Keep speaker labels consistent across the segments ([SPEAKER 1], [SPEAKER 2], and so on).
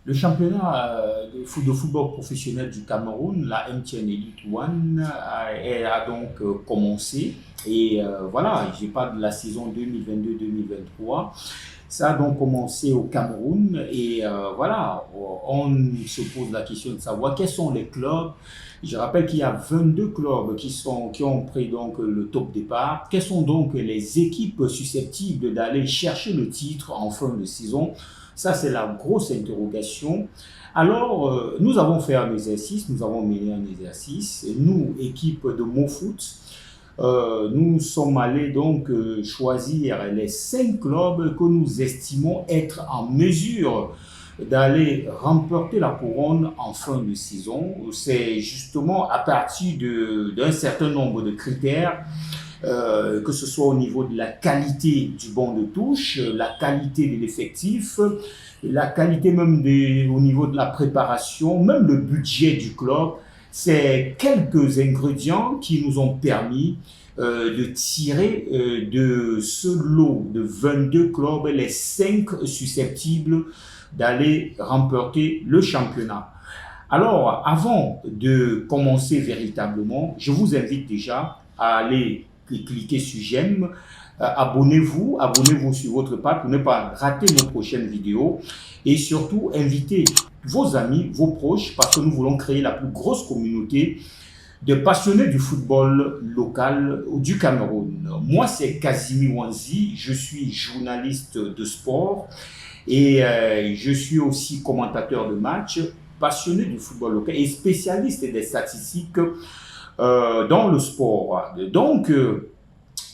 [SPEAKER 1] Le championnat de football professionnel du Cameroun, la MTN Elite One, a donc commencé. Et voilà, je parle de la saison 2022-2023. Ça a donc commencé au Cameroun et voilà, on se pose la question de savoir quels sont les clubs. Je rappelle qu'il y a 22 clubs qui ont pris donc le top départ. Quelles sont donc les équipes susceptibles d'aller chercher le titre en fin de saison? Ça, c'est la grosse interrogation. Alors, nous avons fait un exercice, nous avons mené un exercice. Nous, équipe de MoFoot, nous sommes allés donc choisir les 5 clubs que nous estimons être en mesure d'aller remporter la couronne en fin de saison. C'est justement à partir d'un certain nombre de critères, que ce soit au niveau de la qualité du banc de touche, la qualité de l'effectif, la qualité même au niveau de la préparation, même le budget du club. C'est quelques ingrédients qui nous ont permis de tirer de ce lot de 22 clubs les 5 susceptibles d'aller remporter le championnat. Alors, avant de commencer véritablement, je vous invite déjà à aller cliquer sur j'aime, abonnez-vous sur votre page pour ne pas rater nos prochaines vidéos et surtout invitez vos amis, vos proches parce que nous voulons créer la plus grosse communauté de passionnés du football local du Cameroun. Moi, c'est Kazimi Wanzi, je suis journaliste de sport et je suis aussi commentateur de match, passionné du football local et spécialiste des statistiques dans le sport. Donc,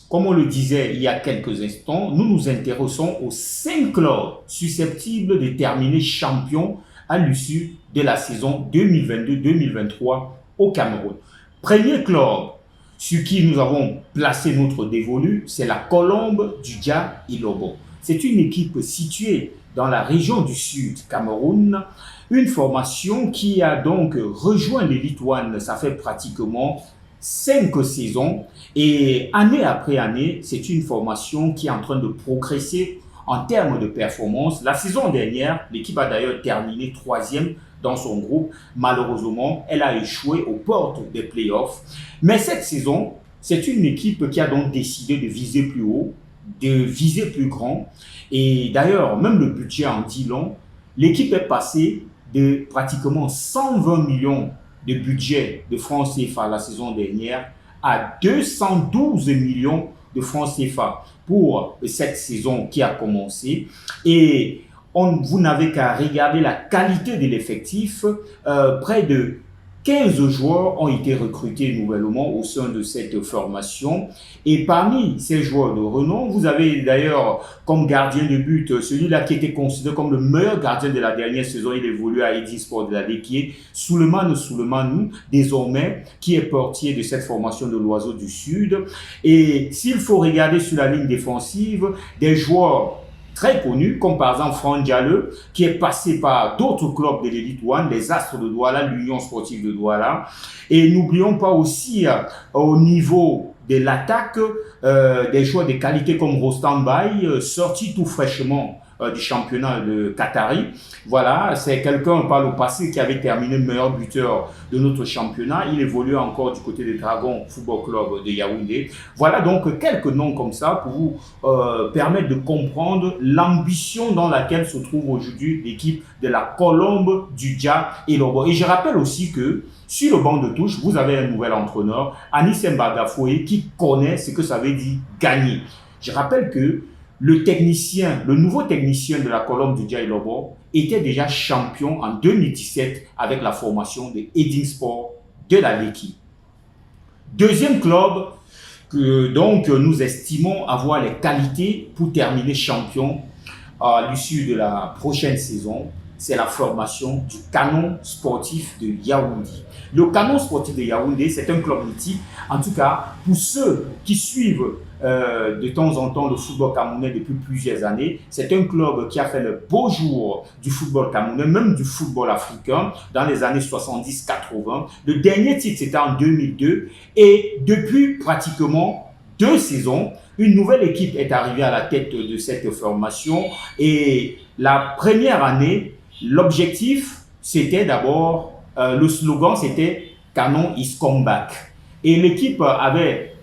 [SPEAKER 1] comme on le disait il y a quelques instants, nous nous intéressons aux 5 clubs susceptibles de terminer champion à l'issue de la saison 2022-2023 au Cameroun. Premier club sur qui nous avons placé notre dévolu, c'est la Colombe du Dja Ilobo. C'est une équipe située dans la région du Sud Cameroun, une formation qui a donc rejoint l'Elite One, ça fait pratiquement 5 saisons et année après année, c'est une formation qui est en train de progresser en termes de performance. La saison dernière, l'équipe a d'ailleurs terminé 3e dans son groupe. Malheureusement, elle a échoué aux portes des playoffs. Mais cette saison, c'est une équipe qui a donc décidé de viser plus haut, de viser plus grand. Et d'ailleurs, même le budget en dit long. L'équipe est passée de pratiquement 120 millions de budget de francs CFA la saison dernière à 212 millions de francs CFA pour cette saison qui a commencé. Et vous n'avez qu'à regarder la qualité de l'effectif. Près de 15 joueurs ont été recrutés nouvellement au sein de cette formation. Et parmi ces joueurs de renom, vous avez d'ailleurs comme gardien de but celui-là qui était considéré comme le meilleur gardien de la dernière saison. Il évolue à Edin Sport de la Ligue, qui est Souleymane, désormais, qui est portier de cette formation de l'Oiseau du Sud. Et s'il faut regarder sur la ligne défensive, des joueurs très connus, comme par exemple Franck Diallo, qui est passé par d'autres clubs de l'Elite One, les Astres de Douala, l'Union sportive de Douala. Et n'oublions pas aussi au niveau de l'attaque, des joueurs de qualité comme Rostan Bay, sorti tout fraîchement du championnat de Qatari. Voilà, c'est quelqu'un par le passé qui avait terminé meilleur buteur de notre championnat. Il évolue encore du côté des Dragons Football Club de Yaoundé. Voilà donc quelques noms comme ça pour vous permettre de comprendre l'ambition dans laquelle se trouve aujourd'hui l'équipe de la Colombe du Dja Ilobo. Et je rappelle aussi que sur le banc de touche, vous avez un nouvel entraîneur, Anis Mbagafoye, qui connaît ce que ça veut dire gagner. Je rappelle que le nouveau technicien de la Colombe du Dja Ilobo était déjà champion en 2017 avec la formation de Edin Sport de la Leki. Deuxième club que donc nous estimons avoir les qualités pour terminer champion à l'issue de la prochaine saison, c'est la formation du Canon sportif de Yaoundé. Le Canon sportif de Yaoundé, c'est un club mythique. En tout cas, pour ceux qui suivent de temps en temps le football camerounais depuis plusieurs années, c'est un club qui a fait le beau jour du football camerounais, même du football africain, dans les années 70-80. Le dernier titre, c'était en 2002. Et depuis pratiquement 2 saisons, une nouvelle équipe est arrivée à la tête de cette formation. Et la première année, L'objectif, c'était d'abord, le slogan, c'était Canon is come back. Et l'équipe avait,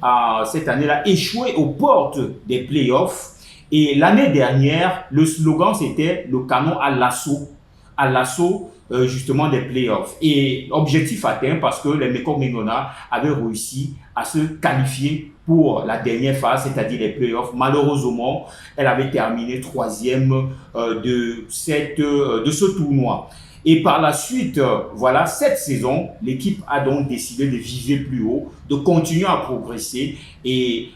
[SPEAKER 1] cette année-là, échoué aux portes des playoffs. Et l'année dernière, le slogan, c'était le canon à l'assaut justement des playoffs. Et objectif atteint parce que les Mekong Mengona avaient réussi à se qualifier pour la dernière phase, c'est-à-dire les playoffs. Malheureusement, elle avait terminé troisième de ce tournoi. Et par la suite, voilà, cette saison, l'équipe a donc décidé de viser plus haut, de continuer à progresser. Et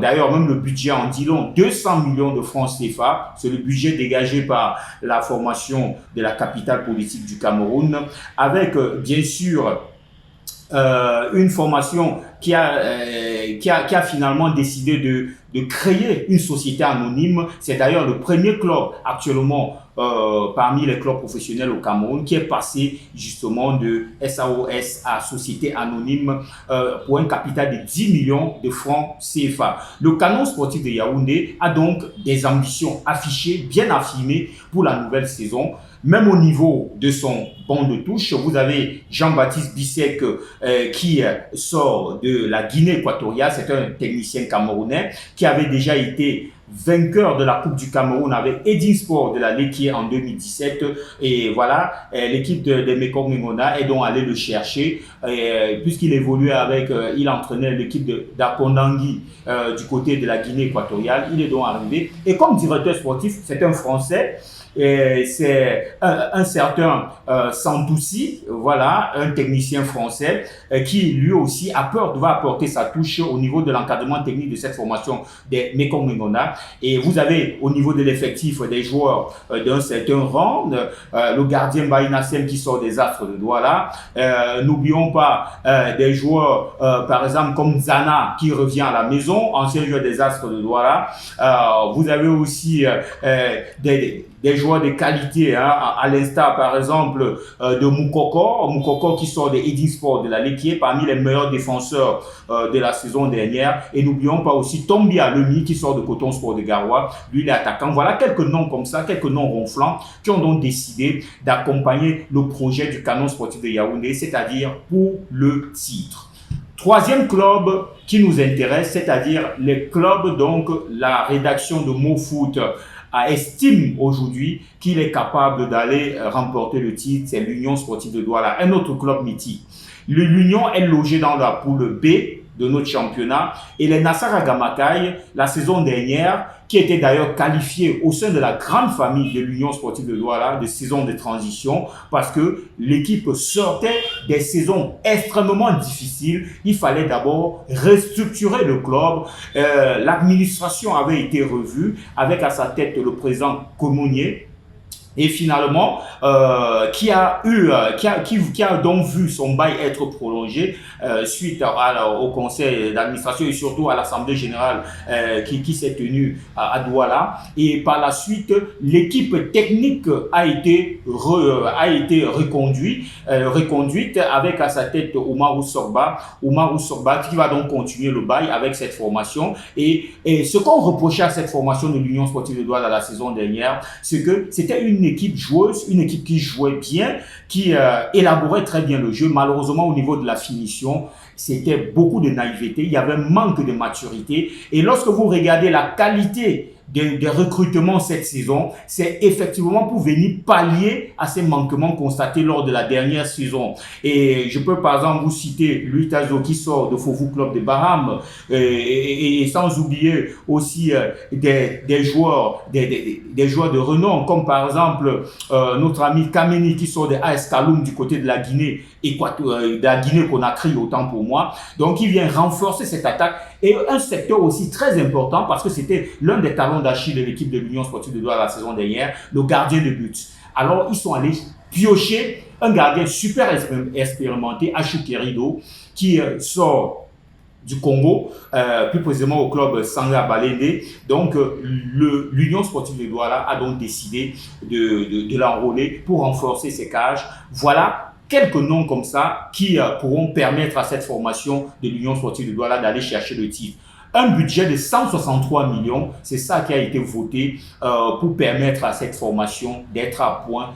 [SPEAKER 1] d'ailleurs, même le budget en dit long, 200 millions de francs CFA, c'est le budget dégagé par la formation de la capitale politique du Cameroun, avec bien sûr une formation qui a finalement décidé de créer une société anonyme. C'est d'ailleurs le premier club actuellement parmi les clubs professionnels au Cameroun qui est passé justement de SAOS à société anonyme pour un capital de 10 millions de francs CFA. Le Canon sportif de Yaoundé a donc des ambitions affichées, bien affirmées pour la nouvelle saison. Même au niveau de son banc de touche, vous avez Jean-Baptiste Bissek qui sort de la Guinée équatoriale. C'est un technicien camerounais qui avait déjà été vainqueur de la Coupe du Cameroun avec Edinsport de la Lequier en 2017. Et voilà, l'équipe des Mekong Mengona est donc allée le chercher puisqu'il évoluait avec, il entraînait l'équipe d'Akondangui du côté de la Guinée équatoriale. Il est donc arrivé. Et comme directeur sportif, c'est un Français. C'est un certain Santoussi, voilà, un technicien français qui lui aussi va apporter sa touche au niveau de l'encadrement technique de cette formation des Mekong Mengona. Et vous avez au niveau de l'effectif des joueurs d'un certain rang, le gardien Baïnassem qui sort des Astres de Douala. N'oublions pas des joueurs par exemple comme Zana qui revient à la maison, ancien joueur des Astres de Douala. Vous avez aussi des joueurs de qualité, hein, à l'instar par exemple de Moukoko qui sort de Edinsport de la Lequier, parmi les meilleurs défenseurs de la saison dernière. Et n'oublions pas aussi Tombia Lemi qui sort de Coton Sport de Garoua, lui il est attaquant. Voilà quelques noms comme ça, quelques noms ronflants qui ont donc décidé d'accompagner le projet du Canon sportif de Yaoundé, c'est-à-dire pour le titre. Troisième club qui nous intéresse, c'est-à-dire les clubs, donc la rédaction de MoFoot estime aujourd'hui qu'il est capable d'aller remporter le titre, c'est l'Union sportive de Douala, un autre club mythique. L'Union est logée dans la poule B de notre championnat et les Nassara Gamakai, la saison dernière, qui était d'ailleurs qualifié au sein de la grande famille de l'Union sportive de Douala de saison de transition parce que l'équipe sortait des saisons extrêmement difficiles. Il fallait d'abord restructurer le club. L'administration avait été revue avec à sa tête le président Comonnier. Et finalement, qui a donc vu son bail être prolongé suite au conseil d'administration et surtout à l'assemblée générale qui s'est tenue à Douala. Et par la suite, l'équipe technique a été reconduite avec à sa tête Oumarou Sorba qui va donc continuer le bail avec cette formation. Et ce qu'on reprochait à cette formation de l'Union sportive de Douala la saison dernière, c'est que c'était une équipe joueuse, une équipe qui jouait bien, qui élaborait très bien le jeu. Malheureusement, au niveau de la finition, c'était beaucoup de naïveté, il y avait un manque de maturité. Et lorsque vous regardez la qualité des recrutements cette saison, c'est effectivement pour venir pallier à ces manquements constatés lors de la dernière saison. Et je peux par exemple vous citer Louis Tazo qui sort de Fofou Club de Baham et sans oublier aussi des joueurs de renom comme par exemple notre ami Kameni qui sort de AS Kaloum du côté de la Guinée Conakry, autant pour moi. Donc il vient renforcer cette attaque et un secteur aussi très important parce que c'était l'un des talons d'Achille de l'équipe de l'Union sportive de Douala la saison dernière, le gardien de but. Alors ils sont allés piocher un gardien super expérimenté, Achou Kerido, qui sort du Congo, plus précisément au club Sanga Balende. Donc l'Union sportive de Douala a donc décidé de l'enrôler pour renforcer ses cages. Voilà quelques noms comme ça qui pourront permettre à cette formation de l'Union sportive de Douala d'aller chercher le titre. un budget de 163 millions. C'est ça qui a été voté pour permettre à cette formation d'être à point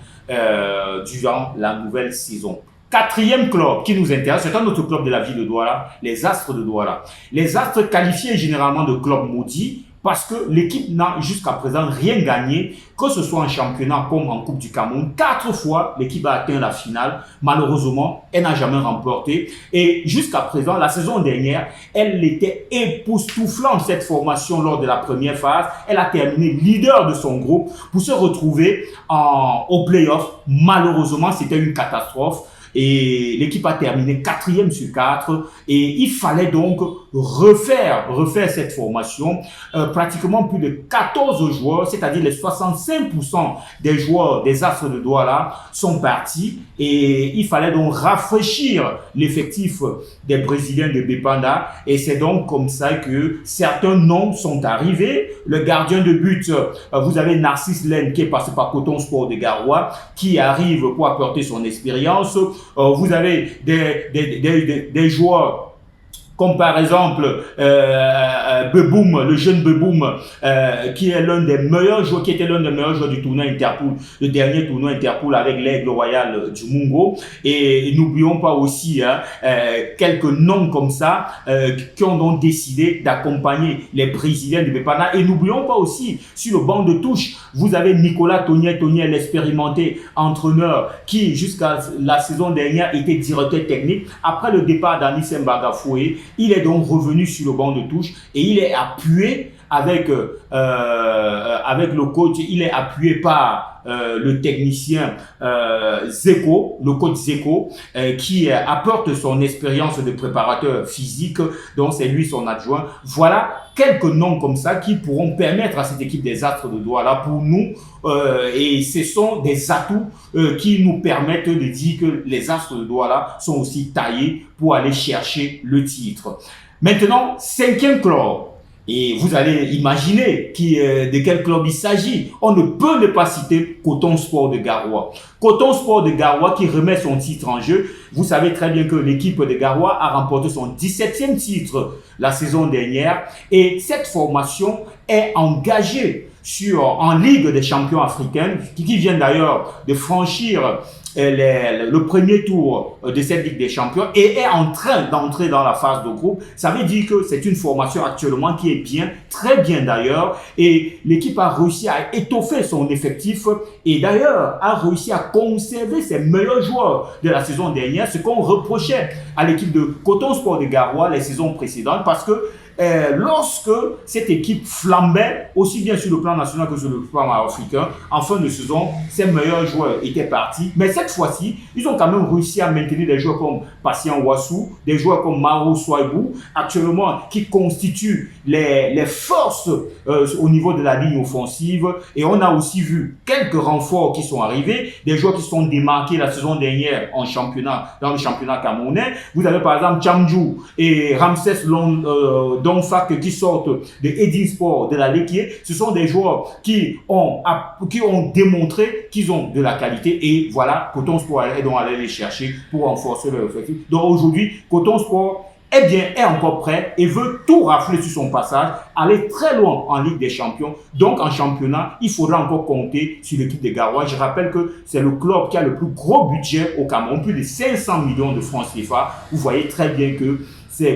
[SPEAKER 1] durant la nouvelle saison. Quatrième club qui nous intéresse, c'est un autre club de la ville de Douala, les Astres de Douala. Les Astres qualifiés généralement de club maudit parce que l'équipe n'a jusqu'à présent rien gagné, que ce soit en championnat comme en Coupe du Cameroun. 4 fois, l'équipe a atteint la finale. Malheureusement, elle n'a jamais remporté. Et jusqu'à présent, la saison dernière, elle était époustouflante, cette formation, lors de la première phase. Elle a terminé leader de son groupe pour se retrouver au play-off. Malheureusement, c'était une catastrophe. Et l'équipe a terminé 4e sur 4 et il fallait donc refaire cette formation. Pratiquement plus de 14 joueurs, c'est-à-dire les 65% des joueurs des Astres de Douala sont partis et il fallait donc rafraîchir l'effectif des Brésiliens de Bepanda et c'est donc comme ça que certains noms sont arrivés. Le gardien de but, vous avez Narcisse Lène qui est passé par Coton Sport de Garoua qui arrive pour apporter son expérience. Vous avez des joueurs comme par exemple Beboum, le jeune Beboum, qui est l'un des meilleurs joueurs, qui était l'un des meilleurs joueurs du tournoi Interpol, le dernier tournoi Interpol avec l'Aigle Royal du Mungo. Et n'oublions pas aussi quelques noms comme ça qui ont donc décidé d'accompagner les Brésiliens de Bepana. Et n'oublions pas aussi, sur le banc de touche, vous avez Nicolas Tonier, l'expérimenté entraîneur qui, jusqu'à la saison dernière, était directeur technique. Après le départ d'Anis Mbagafoué, il est donc revenu sur le banc de touche et il est appuyé avec le coach, il est appuyé par le technicien Zeko, le coach Zeko, qui apporte son expérience de préparateur physique, donc c'est lui son adjoint. Voilà quelques noms comme ça qui pourront permettre à cette équipe des Astres de Douala pour nous, et ce sont des atouts qui nous permettent de dire que les Astres de Douala sont aussi taillés pour aller chercher le titre. Maintenant, 5e club. Et vous allez imaginer de quel club il s'agit. On ne peut ne pas citer Coton Sport de Garoua. Coton Sport de Garoua qui remet son titre en jeu. Vous savez très bien que l'équipe de Garoua a remporté son 17e titre la saison dernière. Et cette formation est engagée en Ligue des champions africaines, qui vient d'ailleurs de franchir le premier tour de cette Ligue des champions et est en train d'entrer dans la phase de groupe. Ça veut dire que c'est une formation actuellement qui est bien, très bien d'ailleurs, et l'équipe a réussi à étoffer son effectif et d'ailleurs a réussi à conserver ses meilleurs joueurs de la saison dernière, ce qu'on reprochait à l'équipe de Coton Sport de Garoua les saisons précédentes, parce que lorsque cette équipe flambait, aussi bien sur le plan national que sur le plan africain, en fin de saison, ses meilleurs joueurs étaient partis. Mais cette fois-ci, ils ont quand même réussi à maintenir des joueurs comme Patient Wassou, des joueurs comme Maro Souaibou, actuellement qui constituent les forces au niveau de la ligne offensive. Et on a aussi vu quelques renforts qui sont arrivés, des joueurs qui se sont démarqués la saison dernière en championnat, dans le championnat camerounais. Vous avez par exemple Chamdjou et Ramsès Donfak qui sortent de Edin Sport, de la Lequier. Ce sont des joueurs qui ont démontré qu'ils ont de la qualité et voilà, Coton Sport est donc allé les chercher pour renforcer leur effectif. Donc aujourd'hui, Coton Sport est encore prêt et veut tout rafler sur son passage, aller très loin en Ligue des Champions. Donc en championnat, il faudra encore compter sur l'équipe de Garoua. Je rappelle que c'est le club qui a le plus gros budget au Cameroun, plus de 500 millions de francs CFA. Vous voyez très bien que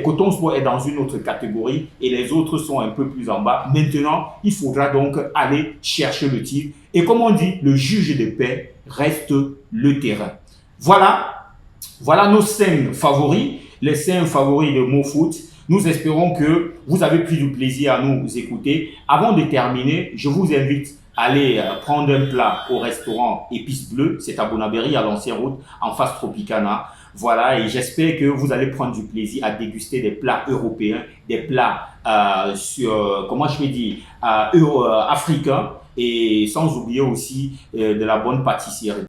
[SPEAKER 1] Coton Sport est dans une autre catégorie et les autres sont un peu plus en bas. Maintenant, il faudra donc aller chercher le titre. Et comme on dit, le juge de paix reste le terrain. Voilà nos 5 favoris, les 5 favoris de MoFoot. Nous espérons que vous avez pris du plaisir à nous écouter. Avant de terminer, je vous invite à aller prendre un plat au restaurant Épices Bleues. C'est à Bonabéry, à l'ancienne route, en face Tropicana. Voilà, et j'espère que vous allez prendre du plaisir à déguster des plats européens, des plats africains, et sans oublier aussi de la bonne pâtisserie.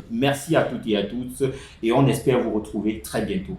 [SPEAKER 1] Merci à toutes et à tous, et on espère vous retrouver très bientôt.